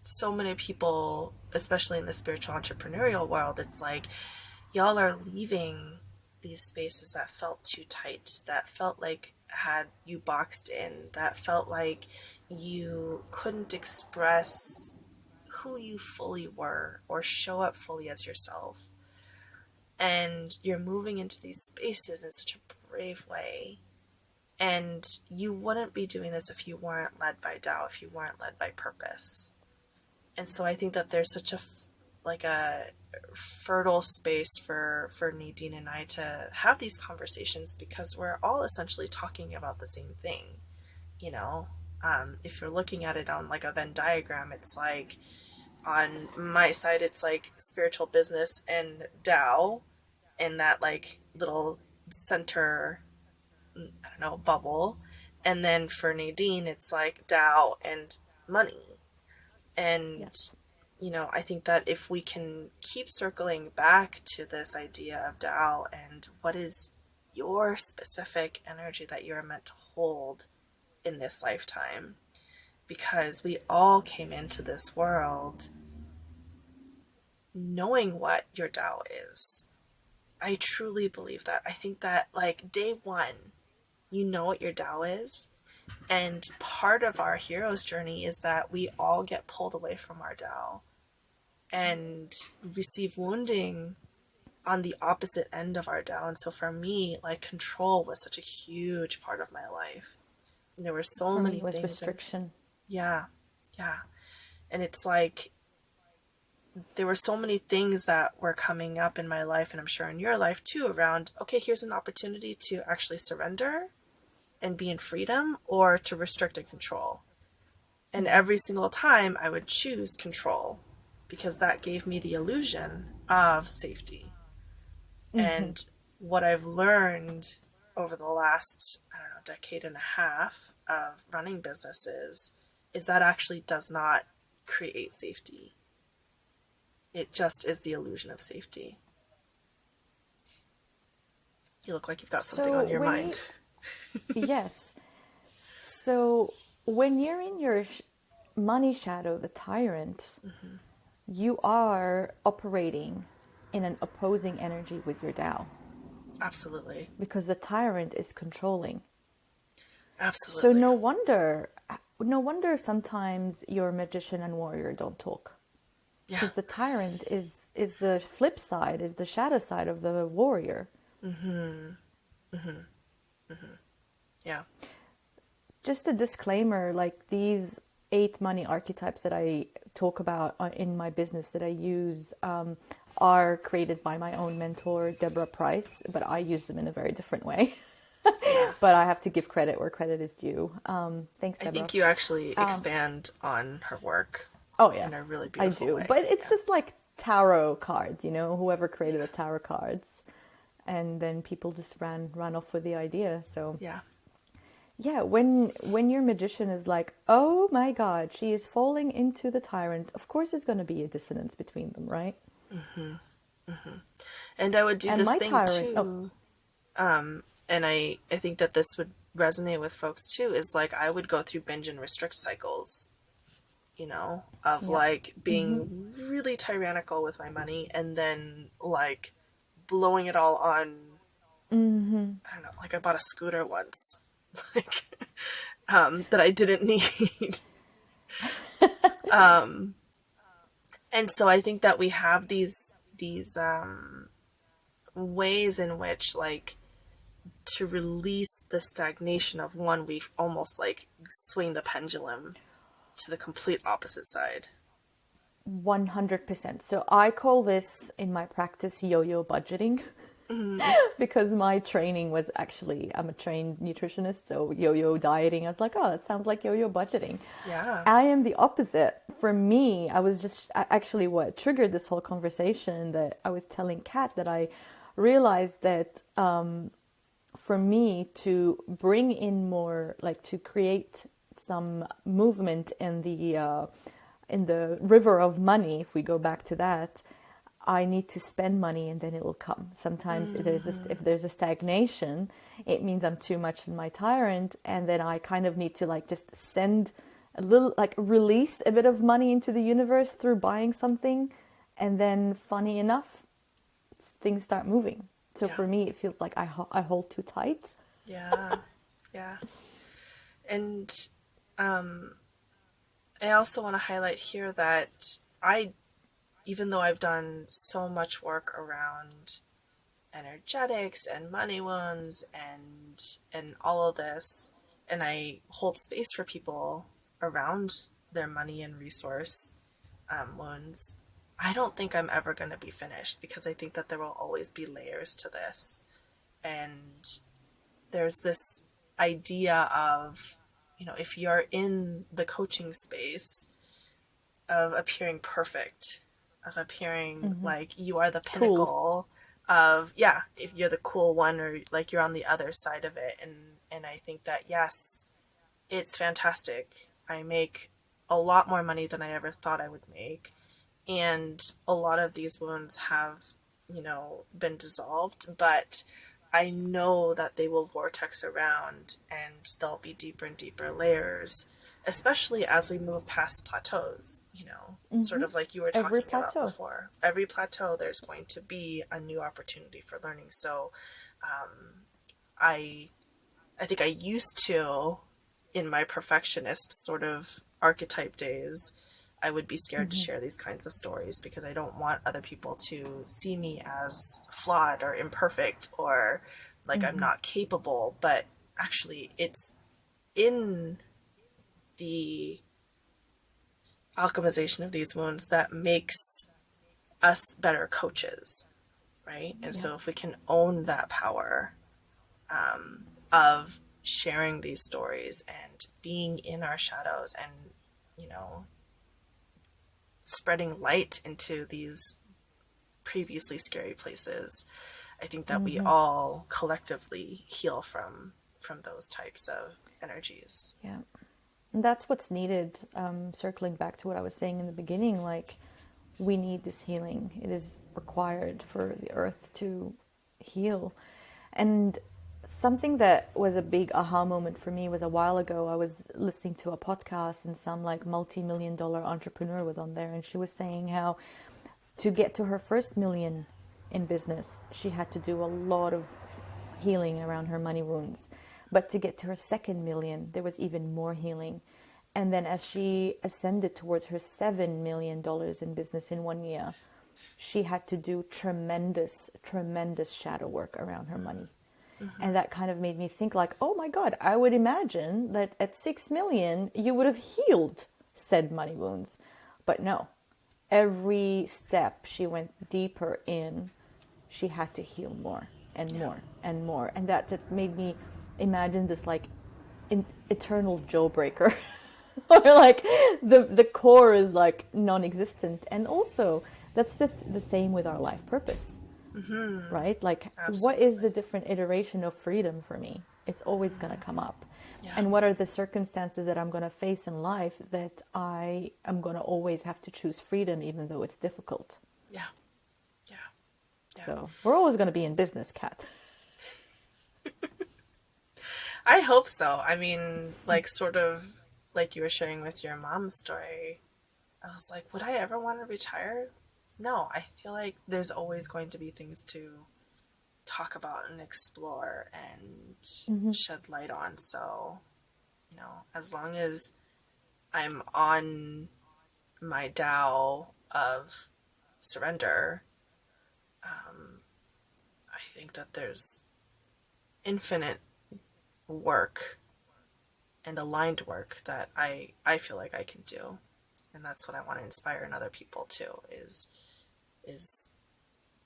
so many people, especially in the spiritual entrepreneurial world, it's like y'all are leaving these spaces that felt too tight, that felt like had you boxed in, that felt like you couldn't express who you fully were or show up fully as yourself. And you're moving into these spaces in such a brave way. And you wouldn't be doing this if you weren't led by Tao, if you weren't led by purpose. And so I think that there's such a fertile space for Nadine and I to have these conversations, because we're all essentially talking about the same thing. You know, if you're looking at it on like a Venn diagram, it's like on my side, it's like spiritual business and Tao in that like little center, I don't know, bubble. And then for Nadine, it's like Tao and money. And, Yes. I think that if we can keep circling back to this idea of Tao and what is your specific energy that you're meant to hold in this lifetime, because we all came into this world knowing what your Tao is. I truly believe that. I think that, like, day one, you know what your Tao is. And part of our hero's journey is that we all get pulled away from our Tao and receive wounding on the opposite end of our Tao. And so for me, like, control was such a huge part of my life. And there were so For me, many it was things. And restriction. yeah, yeah. And it's like, there were so many things that were coming up in my life, and I'm sure in your life too, around, okay, here's an opportunity to actually surrender and be in freedom, or to restrict and control. And every single time I would choose control, because that gave me the illusion of safety. And what I've learned over the last, I don't know, decade and a half of running businesses is that actually does not create safety. It just is the illusion of safety. You look like you've got something So on your when you, mind. yes, so when you're in your money shadow, the tyrant, you are operating in an opposing energy with your Tao Absolutely. because the tyrant is controlling. So Absolutely. no wonder sometimes your magician and warrior don't talk Yeah. because the tyrant is the flip side, is the shadow side of the warrior. Yeah. Just a disclaimer, like these 8 money archetypes that I talk about in my business that I use are created by my own mentor, Deborah Price, but I use them in a very different way. Yeah. But I have to give credit where credit is due. Thanks, I Deborah. think you actually expand on her work Oh, yeah, in a really I beautiful do. way. But it's Yeah. just like tarot cards, whoever Yeah. created the tarot cards. And then people just ran off with the idea. So Yeah. yeah, when your magician is like, oh my God, she is falling into the tyrant, of course there's going to be a dissonance between them, right? And I would do And this my thing tyrant, oh, too. And I think that this would resonate with folks too, is like I would go through binge and restrict cycles, of yeah, like being really tyrannical with my money and then like blowing it all on, I don't know, like I bought a scooter once, like, that I didn't need. And so I think that we have these ways in which like to release the stagnation of one, we almost like swing the pendulum to the complete opposite side. 100%. So I call this in my practice yo-yo budgeting. Mm, Because my training was actually, I'm a trained nutritionist, so yo-yo dieting, I was like, oh, that sounds like yo-yo budgeting. yeah. I am the opposite. For me, I was just actually what triggered this whole conversation that I was telling Kat that I realized that for me to bring in more, like to create some movement in the river of money, if we go back to that, I need to spend money and then it will come. Sometimes if Hmm. there's a stagnation, it means I'm too much in my tyrant, and then I kind of need to like just send a little, like release a bit of money into the universe through buying something, and then funny enough, things start moving. So Yeah. for me, it feels like I hold too tight. Yeah. Yeah. And I also want to highlight here that even though I've done so much work around energetics and money wounds and all of this, and I hold space for people around their money and resource wounds, I don't think I'm ever going to be finished because I think that there will always be layers to this. And there's this idea of, if you're in the coaching space, of appearing perfect, of appearing like you are the Cool. pinnacle of, yeah, if you're the cool one or like you're on the other side of it. And I think that yes, it's fantastic. I make a lot more money than I ever thought I would make. And a lot of these wounds have, been dissolved, but I know that they will vortex around and there'll be deeper and deeper layers, especially as we move past plateaus, sort of like you were Every talking about plateau. before. Every plateau, there's going to be a new opportunity for learning. So I I think I used to, in my perfectionist sort of archetype days, I would be scared to share these kinds of stories because I don't want other people to see me as flawed or imperfect or like I'm not capable. But actually, it's in the alchemization of these wounds that makes us better coaches, right? And Yeah. so if we can own that power of sharing these stories and being in our shadows and, you know, spreading light into these previously scary places, I think that we all collectively heal from those types of energies. Yeah. And that's what's needed. Circling back to what I was saying in the beginning, like we need this healing. It is required for the earth to heal. And something that was a big aha moment for me was a while ago. I was listening to a podcast and some like multi-million-dollar entrepreneur was on there, and she was saying how to get to her first million in business, she had to do a lot of healing around her money wounds. But to get to her second million, there was even more healing. And then as she ascended towards her $7 million in business in 1 year, she had to do tremendous, tremendous shadow work around her money. Mm-hmm. And that kind of made me think like, oh my God, I would imagine that at 6 million, you would have healed said money wounds. But no, every step she went deeper in, she had to heal more and Yeah. more and more. And that made me imagine this like eternal jawbreaker. Or like the core is like non-existent. And also that's the same with our life purpose, Mm-hmm. right? Like, what is Absolutely. the different iteration of freedom for me? It's always going to come up. Yeah. And what are the circumstances that I'm going to face in life that I am going to always have to choose freedom, even though it's difficult? Yeah. Yeah. Yeah. So we're always going to be in business, Kat. I hope so. I mean, like, sort of like you were sharing with your mom's story. I was like, would I ever want to retire? No, I feel like there's always going to be things to talk about and explore and Mm-hmm. shed light on. So, as long as I'm on my Tao of surrender, I think that there's infinite work and aligned work that I feel like I can do. And that's what I want to inspire in other people too is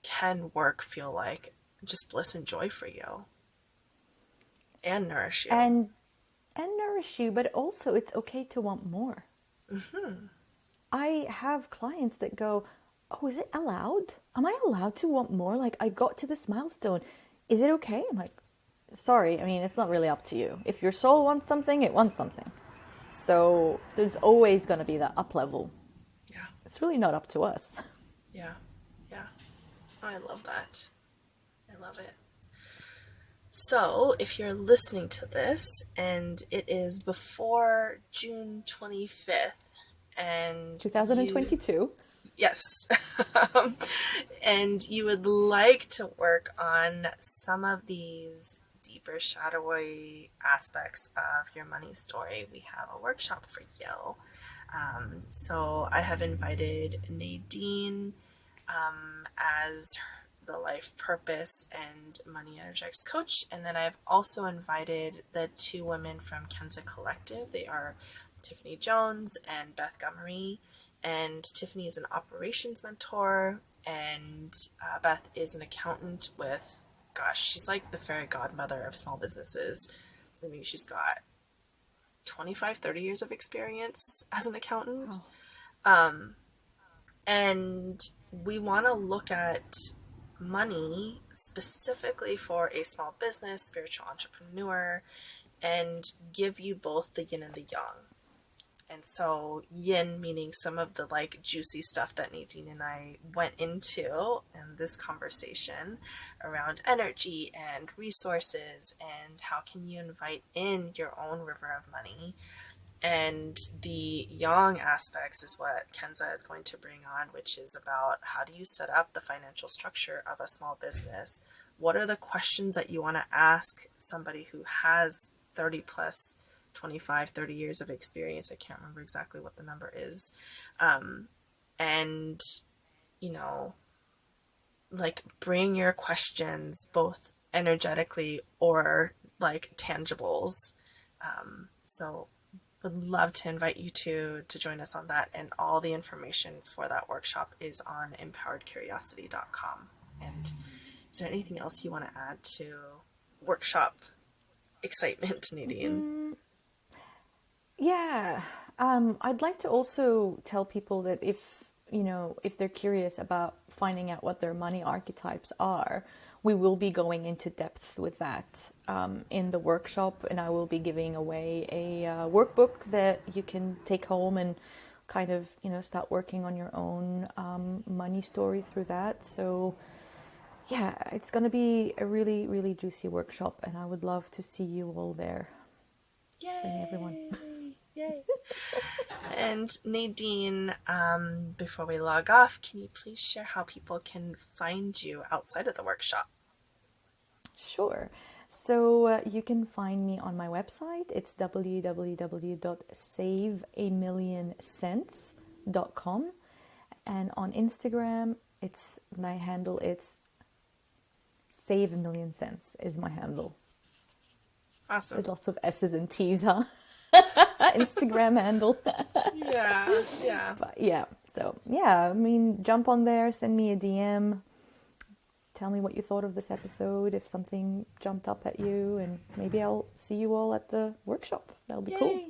can work feel like just bliss and joy for you and nourish you. And nourish you, but also it's okay to want more. Hmm. I have clients that go, "Oh, is it allowed? Am I allowed to want more? Like, I got to this milestone. Is it okay?" I'm like, "Sorry, I mean, it's not really up to you. If your soul wants something, it wants something. So there's always going to be that up level. Yeah. It's really not up to us." Yeah. Yeah. I love that. I love it. So, if you're listening to this and it is before June 25th and you 2022. yes. Um, and you would like to work on some of these deeper, shadowy aspects of your money story, we have a workshop for you. So I have invited Nadine as the life purpose and money energetics coach. And then I've also invited the two women from Kenza Collective. They are Tiffany Jones and Beth Gomery. And Tiffany is an operations mentor, and Beth is an accountant with, gosh, she's like the fairy godmother of small businesses. I mean, she's got 25, 30 years of experience as an accountant. Wow. And we want to look at money specifically for a small business, spiritual entrepreneur, and give you both the yin and the yang. And so yin meaning some of the like juicy stuff that Nadine and I went into in this conversation around energy and resources and how can you invite in your own river of money. And the yang aspects is what Kenza is going to bring on, which is about how do you set up the financial structure of a small business? What are the questions that you want to ask somebody who has 30 plus 25, 30 years of experience? I can't remember exactly what the number is. And, you know, like bring your questions both energetically or like tangibles. So would love to invite you to join us on that, and all the information for that workshop is on empoweredcuriosity.com. And is there anything else you want to add to workshop excitement, Nadine? Yeah. I'd like to also tell people that if they're curious about finding out what their money archetypes are, we will be going into depth with that in the workshop, and I will be giving away a workbook that you can take home and kind of, start working on your own money story through that. So yeah, it's going to be a really, really juicy workshop, and I would love to see you all there. Bring everyone. Yay! Yay! And Nadine, before we log off, can you please share how people can find you outside of the workshop? Sure. So you can find me on my website. It's www.saveamillioncents.com. And on Instagram, my handle. It's Save a Million Cents is my handle. Awesome. With lots of S's and T's, huh? Instagram handle. Yeah, yeah. But yeah, so yeah, I mean, jump on there, send me a DM. Tell me what you thought of this episode, if something jumped up at you, and maybe I'll see you all at the workshop. That'll be cool.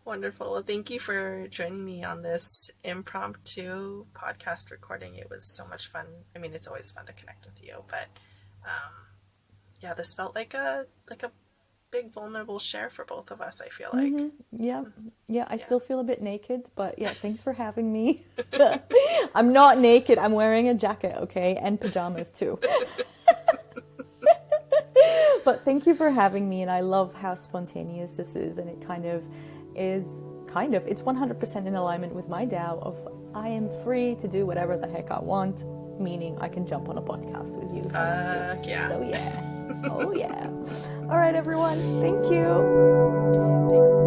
Wonderful. Well, thank you for joining me on this impromptu podcast recording. It was so much fun. I mean, it's always fun to connect with you, but yeah, this felt like a big vulnerable share for both of us, I feel like. Yeah, I still feel a bit naked, but yeah, thanks for having me. I'm not naked, I'm wearing a jacket, okay, and pajamas too. But thank you for having me, and I love how spontaneous this is, and it it's 100% in alignment with my Tao of I am free to do whatever the heck I want, meaning I can jump on a podcast with you if I want to. Yeah. So yeah. Oh yeah. All right, everyone. Thank you. Okay, thanks.